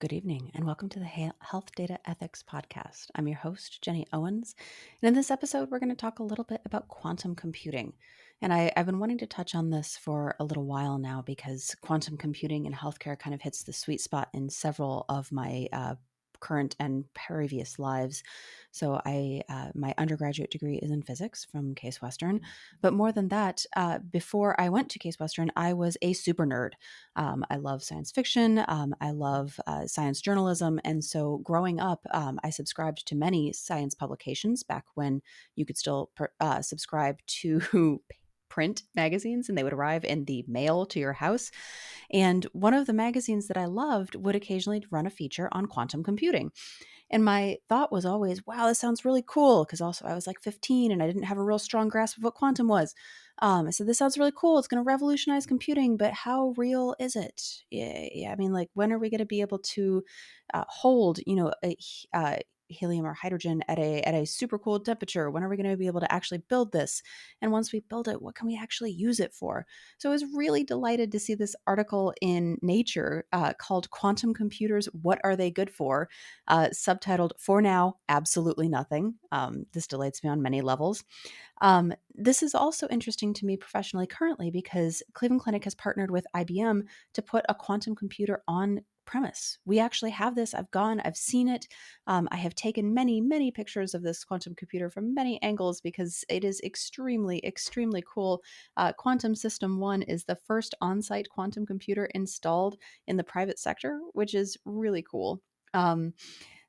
Good evening, and welcome to the Health Data Ethics Podcast. I'm your host, Jenny Owens. And in this episode, we're going to talk a little bit about quantum computing. And I've been wanting to touch on this for a little while now because quantum computing in healthcare kind of hits the sweet spot in several of my current and previous lives. So my undergraduate degree is in physics from Case Western. But more than that, before I went to Case Western, I was a super nerd. I love science fiction. I love science journalism. And so growing up, I subscribed to many science publications back when you could still subscribe to print magazines and they would arrive in the mail to your house. And one of the magazines that I loved would occasionally run a feature on quantum computing. And my thought was always, wow, this sounds really cool. Because also I was like 15 and I didn't have a real strong grasp of what quantum was. I said, this sounds really cool. It's going to revolutionize computing, but how real is it? Yeah. I mean, like, when are we going to be able to hold, helium or hydrogen at a super cool temperature? When are we going to be able to actually build this? And once we build it, what can we actually use it for? So I was really delighted to see this article in Nature called "Quantum Computers: What Are They Good For?" Subtitled "For Now, Absolutely Nothing." This delights me on many levels. This is also interesting to me professionally currently because Cleveland Clinic has partnered with IBM to put a quantum computer on premise. We actually have this. I've seen it. I have taken many, many pictures of this quantum computer from many angles because it is extremely, extremely cool. Quantum System One is the first on site quantum computer installed in the private sector, which is really cool.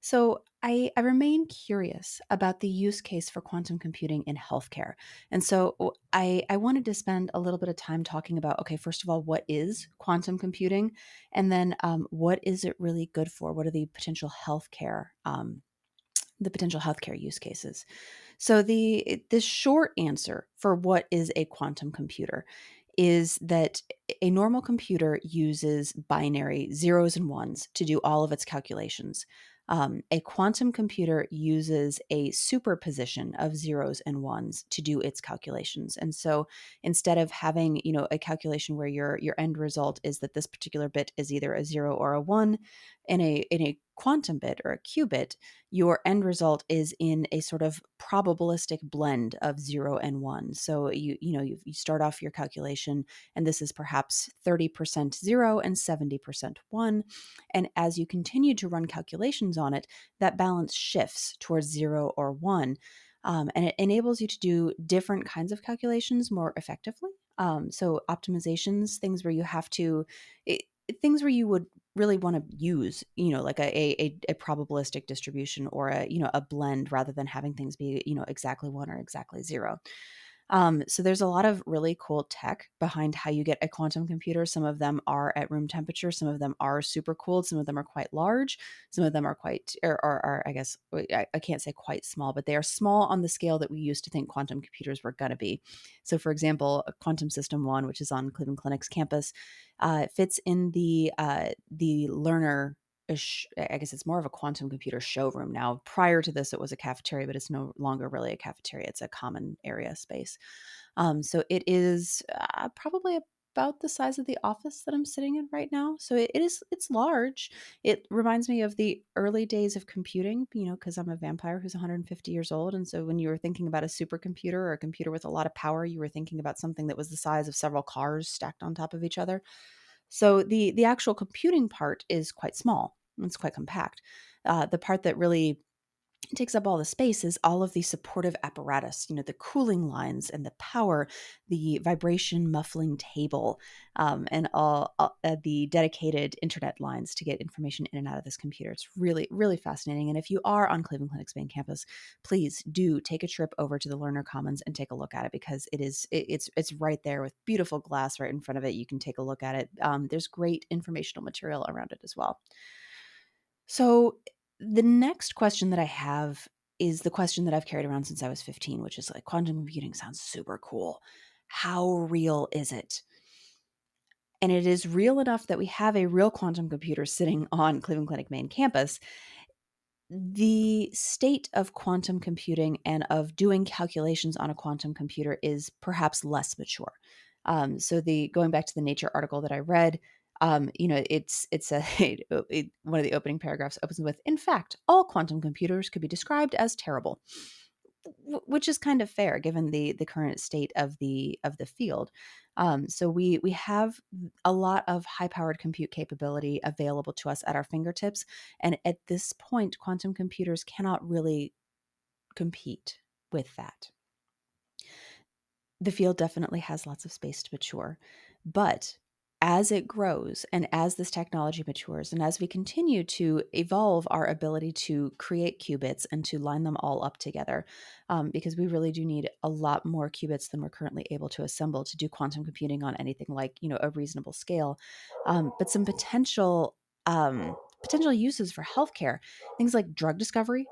So I remain curious about the use case for quantum computing in healthcare. And so I wanted to spend a little bit of time talking about, okay, first of all, what is quantum computing? And then what is it really good for? What are the potential healthcare use cases? So the short answer for what is a quantum computer is that a normal computer uses binary zeros and ones to do all of its calculations. A quantum computer uses a superposition of zeros and ones to do its calculations. And so instead of having, a calculation where your end result is that this particular bit is either a zero or a one, in a quantum bit or a qubit, your end result is in a sort of probabilistic blend of zero and one. So you start off your calculation, and this is perhaps 30% zero and 70% one. And as you continue to run calculations on it, that balance shifts towards zero or one. And it enables you to do different kinds of calculations more effectively. So optimizations, things where you would really want to use, like a probabilistic distribution or a blend rather than having things be, exactly one or exactly zero. So there's a lot of really cool tech behind how you get a quantum computer. Some of them are at room temperature. Some of them are super cooled. Some of them are quite large. Some of them are quite, or I guess, I can't say quite small, but they are small on the scale that we used to think quantum computers were going to be. So for example, a Quantum System One, which is on Cleveland Clinic's campus, fits in the learner, I guess it's more of a quantum computer showroom now. Prior to this, it was a cafeteria, but it's no longer really a cafeteria. It's a common area space. So it is probably about the size of the office that I'm sitting in right now. So it's large. It reminds me of the early days of computing, because I'm a vampire who's 150 years old. And so when you were thinking about a supercomputer or a computer with a lot of power, you were thinking about something that was the size of several cars stacked on top of each other. So the actual computing part is quite small. It's quite compact. The part that really takes up all the space is all of the supportive apparatus, the cooling lines and the power, the vibration muffling table, and all the dedicated internet lines to get information in and out of this computer. It's really, really fascinating. And if you are on Cleveland Clinic's main campus, please do take a trip over to the Learner Commons and take a look at it because it's right there with beautiful glass right in front of it. You can take a look at it. There's great informational material around it as well. So the next question that I have is the question that I've carried around since I was 15, which is like, quantum computing sounds super cool. How real is it? And it is real enough that we have a real quantum computer sitting on Cleveland Clinic main campus. The state of quantum computing and of doing calculations on a quantum computer is perhaps less mature. So going back to the Nature article that I read, It's a one of the opening paragraphs opens with, "In fact, all quantum computers could be described as terrible," which is kind of fair given the current state of the field. So we have a lot of high powered compute capability available to us at our fingertips, and at this point, quantum computers cannot really compete with that. The field definitely has lots of space to mature. But as it grows and as this technology matures, and as we continue to evolve our ability to create qubits and to line them all up together, because we really do need a lot more qubits than we're currently able to assemble to do quantum computing on anything like, a reasonable scale. But some potential uses for healthcare, things like drug discovery,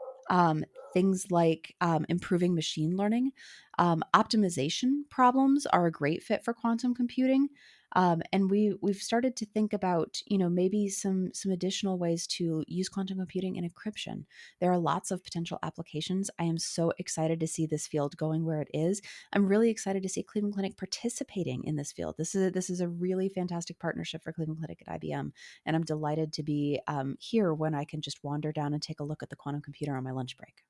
things like improving machine learning, optimization problems are a great fit for quantum computing. And we've started to think about, maybe some additional ways to use quantum computing in encryption. There are lots of potential applications. I am so excited to see this field going where it is. I'm really excited to see Cleveland Clinic participating in this field. This is a really fantastic partnership for Cleveland Clinic at IBM, and I'm delighted to be here when I can just wander down and take a look at the quantum computer on my lunch break.